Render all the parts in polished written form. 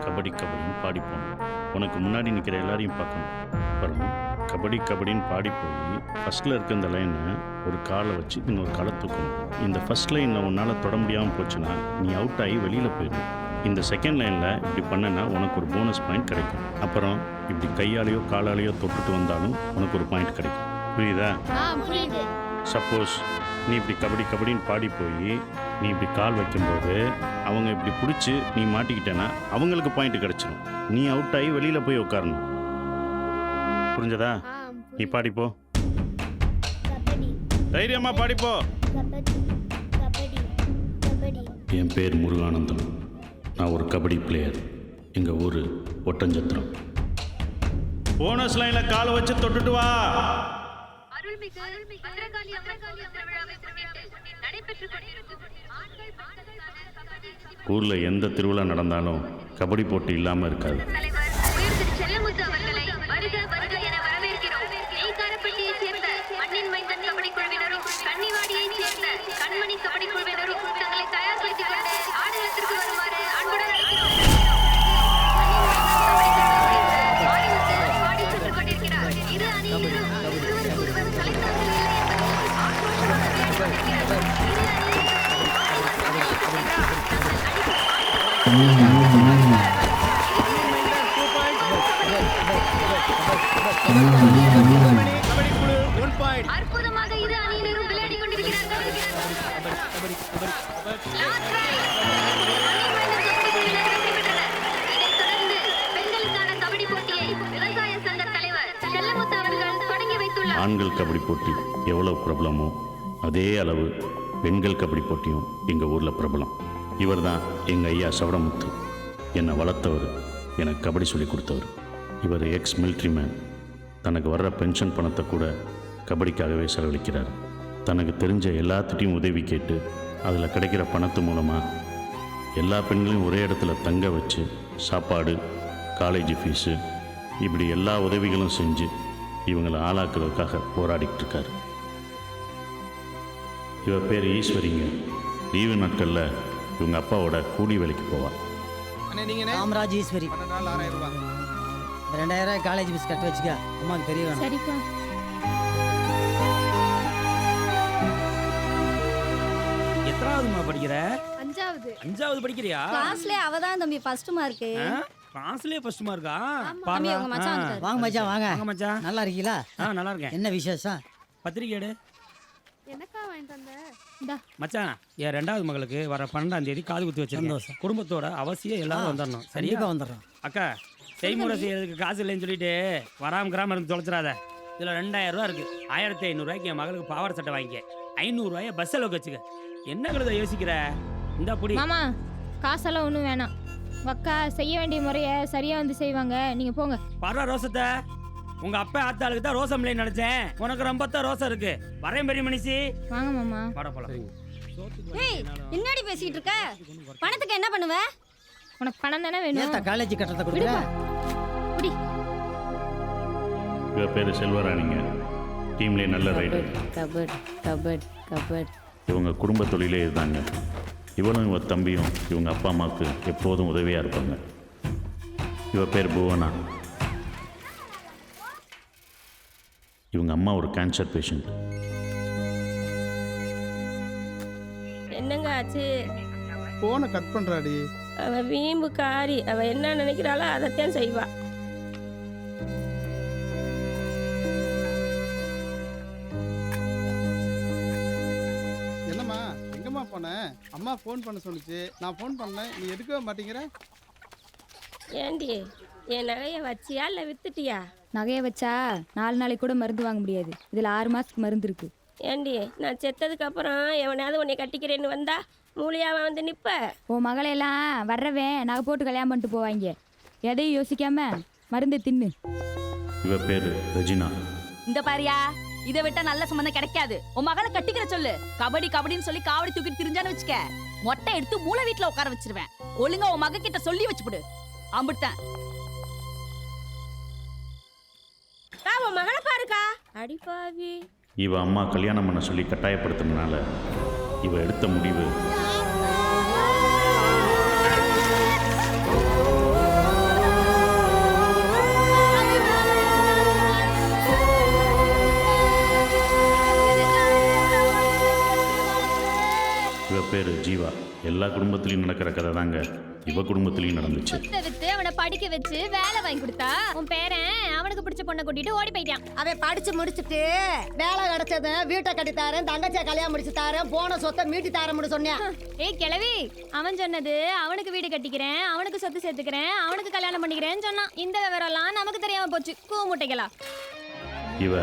கபடி கபடின்னு பாடி போகணும். உனக்கு முன்னாடி நிற்கிற எல்லாரையும் பார்க்கணும். அப்புறம் கபடி கபடின்னு பாடி போய் ஃபஸ்ட்டில் இருக்க இந்த லைனை ஒரு காலை வச்சு இன்னொரு காலை தூக்கணும். இந்த ஃபஸ்ட் லைனில் உன்னால் தொட முடியாமல் போச்சுன்னா நீ அவுட் ஆகி வெளியில் போயிடணும். இந்த செகண்ட் லைனில் இப்படி பண்ணனா உனக்கு ஒரு போனஸ் பாயிண்ட் கிடைக்கும். அப்புறம் இப்படி கையாலேயோ காலாலேயோ தொட்டுட்டு வந்தாலும் உனக்கு ஒரு பாயிண்ட் கிடைக்கும். புரியுதா? சப்போஸ் நீ இப்படி கபடி கபடின்னு பாடி போய் நீ இப்படி கால் வைக்கும்போது அவங்க இப்படி பிடிச்சி நீ மாட்டிக்கிட்டேன்னா அவங்களுக்கு பாயிண்ட் கிடச்சிடும். நீ அவுட் ஆகி வெளியில் போய் உட்காரணும். புரிஞ்சதா? நீ பாடிப்போ. தைரியமாக பாடிப்போ. என் பேர் முருகானந்தம். நான் ஒரு கபடி பிளேயர். எங்கள் ஊர் ஒட்டஞ்சத்திரம். போனஸ் லைனில் காலை வச்சு தொட்டுட்டு வா. ஊரில் எந்த திருவிழா நடந்தாலும் கபடி போட்டி இல்லாமல் இருக்காது. அற்புதமாக இரு அணியினரும் விளையாடிக் கொண்டிருக்கிறார்கள். இதைத் தொடர்ந்து பெண்களுக்கான கபடி போட்டியை விவசாய சங்க தலைவர் செல்லமுத்து அவர்கள் தொடங்கி வைத்துள்ளார். ஆண்கள் கபடி போட்டி எவ்வளவு பிரபலமோ அதே அளவு பெண்கள் கபடி போட்டியும் எங்கள் ஊரில் பிரபலம். இவர் தான் எங்கள் ஐயா சவடமுத்து. என்னை வளர்த்தவர், எனக்கு கபடி சொல்லி கொடுத்தவர். இவர் எக்ஸ் மிலிட்ரி மேன். தனக்கு வர்ற பென்ஷன் பணத்தை கூட கபடிக்காகவே செலவழிக்கிறார். தனக்கு தெரிஞ்ச எல்லாத்துட்டையும் உதவி கேட்டு அதில் கிடைக்கிற பணத்து மூலமாக எல்லா பெண்களையும் ஒரே இடத்துல தங்க வச்சு சாப்பாடு, காலேஜ் ஃபீஸு, இப்படி எல்லா உதவிகளும் செஞ்சு இவங்களை ஆளாக்குறதுக்காக போராடிக்கிட்டு இருக்கார். இவர் பேர் ஈஸ்வரிங்க. லீவு நாட்களில் இவங்க அப்பாவோட கூலி வேலைக்கு போவார். ராமராஜ் ஈஸ்வரி. 2000 காலேஜ் பீஸ் கட்ட வச்சுக்க. அம்மாவுக்கு தெரிய வேணும். சரிப்பா. எத்தனாவதுமா படிக்கிற? அஞ்சாவது படிக்கிறியா? கிளாஸ்ல அவதான் தம்பி ஃபர்ஸ்ட் மார்க். கிளாஸ்லயே ஃபர்ஸ்ட் மார்க்கா? தம்பி உங்க மச்சான் வந்துட்டாரு. வாங்க மச்சான் வாங்க. வாங்க மச்சான். நல்லா இருக்கீங்களா? நல்லா இருக்கேன். என்ன விசேஷம்? பத்திரிக்கை எடு. எனக்கா வாங்கிட்டு வந்த? இந்தா மச்சான், என் 2வது மகளுக்கு வர 12ஆம் தேதி காது குத்தி வச்சிருக்கேன். குடும்பத்தோட அவசியம் எல்லாரும் வந்துடணும். சரியா? வந்துடுறோம். அக்கா, செய்முறை செய்யறதுக்கு காசு இல்லைன்னு சொல்லிட்டு வராம கிராமம் இருந்து தொலைச்சிடாத. இதில் 2000 ரூபா இருக்கு. 1500 ரூபாய்க்கு என் மகளுக்கு பாவாடை சட்டை வாங்கிக்க. 500 ரூபாயை பஸ் செலவுக்கு வச்சுக்க. என்ன கழுத யோசிக்கிற? இந்த புடி. மாமா, காசெல்லாம் ஒன்றும் வேணாம். அக்கா செய்ய வேண்டிய முறையை சரியா வந்து செய்வாங்க. நீங்க போங்க. பரவ ரோசத்தை உங்க அப்பா ஆத்தாளுக்கு தான் ரோசம் இல்லைன்னு நினைச்சேன். உனக்கு ரொம்ப தான் ரோசம் இருக்கு. வரேன் பெரிய மனுஷி. வாங்க மாமா. பட போலாம். ஏய், என்னடி பேசிட்டு இருக்க? பணத்துக்கு என்ன பண்ணுவ? உனக்கு பணம் தானே வேணும். ஏத்த காலேஜ் கட்டறத கொடுக்குற? புடி. இவர் பேர் செல்வராணிங்க. டீம்லேயே நல்ல ரைடர். Cupboard cupboard cupboard. இவங்க குடும்ப தொழிலே இருந்தாங்க. இவளும் இவர் தம்பியும் இவங்க அப்பா அம்மாவுக்கு எப்போதும் உதவியாக இருப்பாங்க. இவர் பேர் புவனா. இவங்க அம்மா ஒரு கேன்சர் பேஷண்ட். என்னங்க ஆச்சு? போனை கட் பண்றாடி. அவ வீம்பு காரி. அவ என்ன நினைக்கிறாளோ அதைத்தான் செய்வா. என்னம்மா எங்கம்மா போன? அம்மா ஃபோன் பண்ண சொன்னிச்சு. நான் ஃபோன் பண்ணேன், நீ எடுக்கவே மாட்டேங்கிற. ஏண்டி, என் நகையை வச்சியா இல்லை வித்துட்டியா? நகையை வச்சா 4 நாளைக்கு கூட மருந்து வாங்க முடியாது. இதில் 6 மாதத்துக்கு மருந்து இருக்கு. ஏண்டி, நான் செத்ததுக்கு அப்புறம் எவனாவது உன்னை கட்டிக்கிறேன்னு வந்தா மூலியாவா வந்து நிப்ப? உன் மகளையெல்லாம் வர்றவன் நகை போட்டு கல்யாணம் பண்ணிட்டு போவாங்க. எதையும் யோசிக்காம மருந்தை தின்னு. இவ பேர் ரெஜினா. இந்த பாரியா, இதை விட்டா நல்ல சம்பந்தம் கிடைக்காது. உன் மகளை கட்டிக்கிற சொல்லு. கபடி கபடின்னு சொல்லி காவடி தூக்கிட்டு திரிஞ்சான்னு வச்சுக்க, மொட்டை எடுத்து மூளை வீட்டுல உட்கார வச்சிருவேன். ஒழுங்கா உன் மக கிட்ட சொல்லி வச்சுப்படு. அம்பிடுத்தேன். உன் மகளை பாருக்கா. அடிப்பாவி. இவ அம்மா கல்யாணம் பண்ண சொல்லி கட்டாயப்படுத்தினால இவ எடுத்த முடிவு குடும்பத்துலேயும் நடக்கிற கதை தாங்க இவ குடும்பத்துலேயும் நடந்துச்சு. சொத்தை வித்து அவனை படிக்க வச்சு வேலை வாங்கி கொடுத்தா உன் பேரன் அவனுக்கு பிடிச்ச பொண்ணை கூட்டிட்டு ஓடி போயிட்டான். அவன் படிச்சு முடிச்சுட்டு வேலை கிடைச்சது வீட்டை கட்டி தாரேன், தங்கச்சியை கல்யாணம் முடிச்சு தாரேன், போன சொத்தை மீட்டி தாரேன்னு சொன்னேன். ஏய் கிழவி, அவன் சொன்னது அவனுக்கு வீடு கட்டிக்கிறேன், அவனுக்கு சொத்து சேர்த்துக்கிறேன், அவனுக்கு கல்யாணம் பண்ணிக்கிறேன்னு சொன்னான். இந்த விவரம்லாம் நமக்கு தெரியாம போச்சு. கூமுட்டைகளா. இவ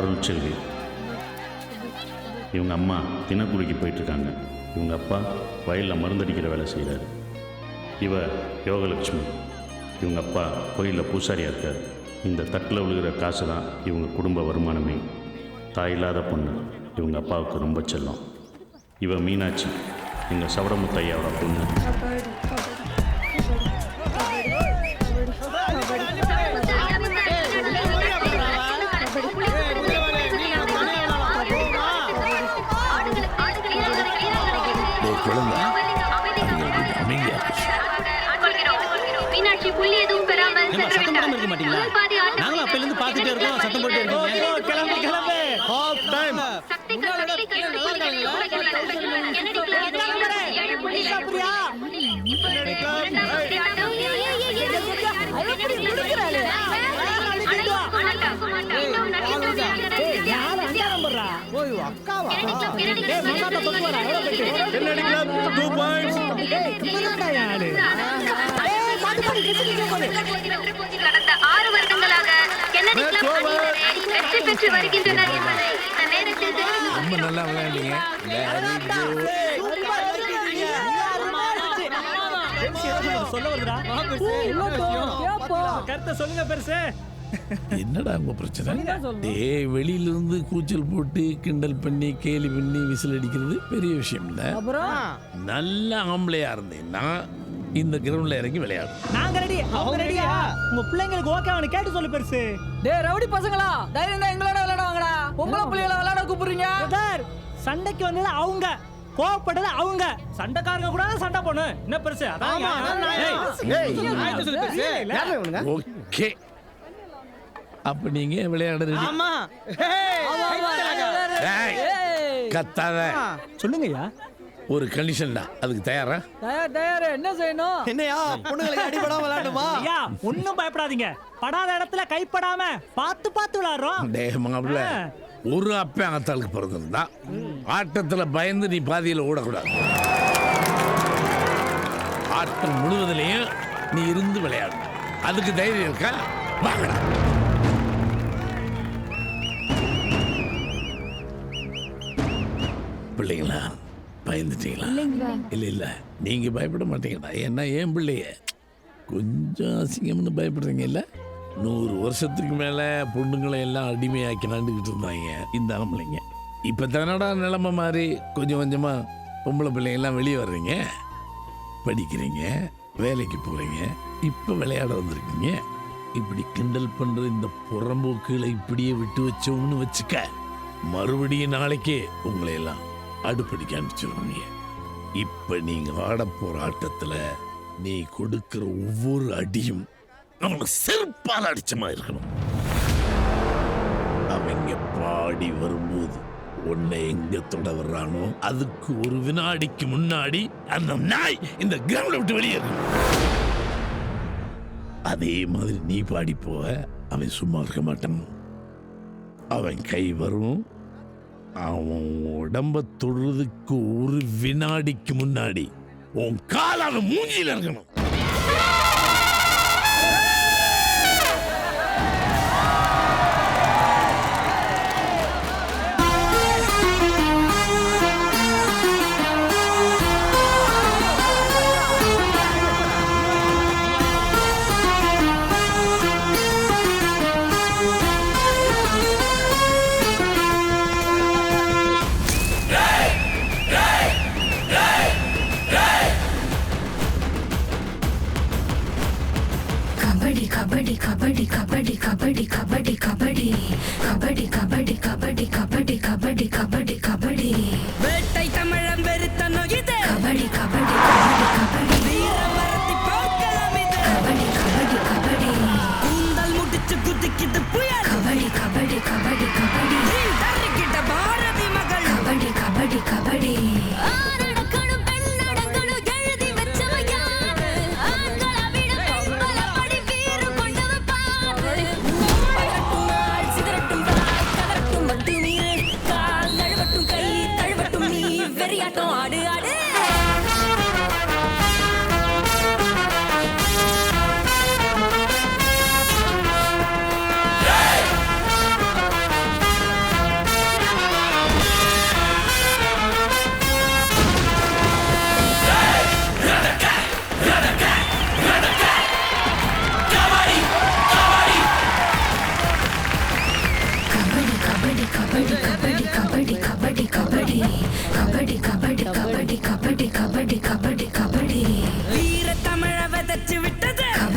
அருள்செல்வி. இவங்க அம்மா தினக்கூலிக்கு போயிட்டுருக்காங்க. இவங்க அப்பா வயலில் மருந்தடிக்கிற வேலை செய்கிறார். இவ யோகலட்சுமி. இவங்க அப்பா கோயிலில் பூசாரியாக இருக்கார். இந்த தட்டில் விழுகிற காசு தான் இவங்க குடும்ப வருமானமே. தாய் இல்லாத பொண்ணு. இவங்க அப்பாவுக்கு ரொம்ப செல்லம். இவ மீனாட்சி, எங்கள் சவடமுத்தையாவோட பொண்ணு. மீனாட்சி புள்ளி எதுவும் பெறாமல் இருக்க மாட்டீங்களா? நாங்களும் அப்பையில இருந்து பார்த்துட்டே இருக்கோம், சத்தம் போட்டுட்டே இருக்கோம். கிளம்பு கிளம்பு. கடந்த 6 வருடங்களாக கென்னடி கிளப் வெற்றி பெற்று வருகின்றனர் என்பதை இந்த நேரத்தில் ரொம்ப நல்லா விளையாடுங்க. கருத்தை சொல்லுங்க பெருசு. என்னடா உங்க பிரச்சனை? டேய், வெளியிலிருந்து கூச்சல் போட்டு கிண்டல் பண்ணி கேலி பண்ணி விசில் அடிக்கிறது பெரிய விஷயம் இல்ல. நல்ல ஆம்பளையா இருந்தீங்கன்னா இந்த கிரவுண்ட்ல இறங்கி விளையாடு. நாங்க ரெடி, அவங்க ரெடியா? உங்க பிள்ளைங்களுக்கு ஓகேவானு கேட்டு சொல்லு பெருசு. டேய் ரவுடி பசங்களா, தைரியம் தான் எங்களோட விளையாட வாங்கடா. உங்கள பிள்ளைகளை விளையாட கூப்பிடுறீங்க. சார், சண்டைக்கு வந்தது அவங்க, கோவப்பட்டது அவங்க. சண்டைக்காரங்க கூட சண்டை போடு. என்ன பெருசு? அதான் ஓகே, அப்ப நீங்க விளையாட ரெடி? ஆமா. கத்தாத. சொல்லுங்கய்யா. ஒரு கண்டிஷன்டா, அதுக்கு தயாரா? தயார். என்ன செய்யணும்? என்னையா பொண்ணுங்களுக்கு அடிபடாம விளையாடுமா? ஐயா ஒண்ணும் பயப்படாதீங்க. படாத இடத்துல கைப்படாம பார்த்து பார்த்து விளையாடுறோம். டேய் மாப்ள, ஒரு அப்ப ஆத்தாளுக்கு பிறந்திருந்தா ஆட்டத்துல பயந்து நீ பாதியில ஓடக்கூடாது. ஆட்டம் முழுவதிலையும் நீ இருந்து விளையாடு. அதுக்கு தைரியம் இருக்கா? வாங்கடா. பிள்ளைங்களா பயந்துட்டீங்களா? இல்ல இல்ல, நீங்க பயப்பட மாட்டீங்கடா. ஏன்னா என் பிள்ளைய கொஞ்சம் அசிங்கம்னு பயப்படுறீங்க இல்ல? 100 வருஷத்துக்கு மேல பொண்ணுங்களை எல்லாம் அடிமையாக்கி நடந்துக்கிட்டு இருந்தாங்க இந்த ஆம்பளைங்க. இப்ப தானடா நிலைமை மாதிரி கொஞ்சம் கொஞ்சமா பொம்பளை பிள்ளைங்கெல்லாம் வெளியே வர்றீங்க, படிக்கிறீங்க, வேலைக்கு போறீங்க, இப்ப விளையாட வந்திருக்கீங்க. இப்படி கிண்டல் பண்ற இந்த புறம்போக்குகளை இப்படியே விட்டு வச்சோம்னு வச்சுக்க, மறுபடியும் நாளைக்கே உங்களை எல்லாம் அடுப்படிக்க அனுப்பிச்சிருவாங்க. இப்ப நீங்க ஆட போற ஆட்டத்துல நீ கொடுக்கிற ஒவ்வொரு அடியும் அவங்களை செருப்பால் அடிச்ச மாதிரி இருக்கணும். அவங்க பாடி வரும்போது உன்னை எங்க தொட வர்றானோ அதுக்கு ஒரு வினாடிக்கு முன்னாடி அந்த நாய் இந்த கிரவுண்ட விட்டு வெளியேறும். அதே மாதிரி நீ பாடி போவ, அவன் சும்மா இருக்க மாட்டான். அவன் கை வரும், அவன் உடம்ப தொடுறதுக்கு ஒரு வினாடிக்கு முன்னாடி உன் கால் அவன் மூஞ்சியில இருக்கணும். கபடி கபடி கபடி கபடி கபடி கபடி கபடி கபடி கபடி கபடி கபடி கபடி கபடி வேட்டை தமிழம் வெறுத்தனோ இது கபடி கபடி கபடி கபடி வீரமரத்தி போக்கலாம் இது கபடி கபடி கபடி கூந்தல் முடிச்சு குதிக்குது புயல் கபடி கபடி கபடி கபடி தருகிட்ட பாரதி மகள் கபடி கபடி கபடி ஆனடக்கணும் பெண்ணடங்க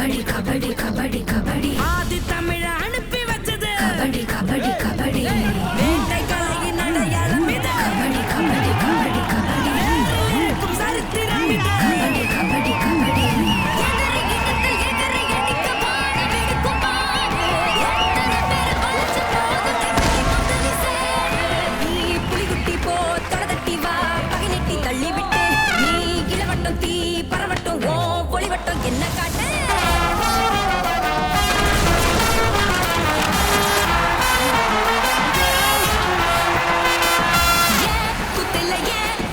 கபடி கபடி கபடி கபடி ஆதி தமிழ அனுப்பி வச்சது கபடி கபடி கபடி வேட்டை கலையின் அடையாளம் இது கபடி கபடி கபடி கபடி இருக்கும் சரித்திரம் இது கபடி கபடி கபடி புலிகுட்டி போ தொடதட்டி வா பகைநெட்டி தள்ளி விட்டு நீ இளவட்டம் தீ பரவட்டும் ஓ பொலிவட்டம் என்ன காட்டு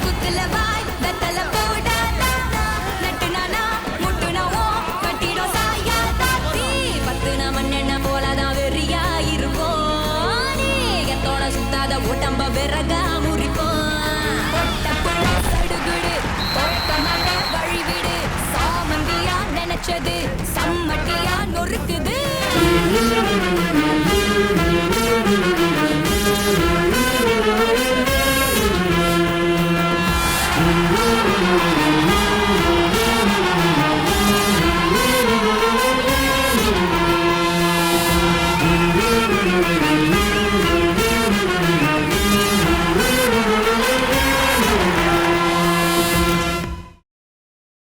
குத்துல வாய் வெத்தல போடாதா நட்டு நானா முட்டு நாவோ கட்டிடும் சாயா தாத்தி பத்து நான் மண்ணெண்ண போலதான் வெறியா இருப்போம் நீ எத்தோட சுத்தாத உடம்ப விறகா முறிப்போம் சடுகுடு குழப்பமான வழிவிடு சாமந்தியா நினைச்சது சம்மட்டியா நொறுக்குது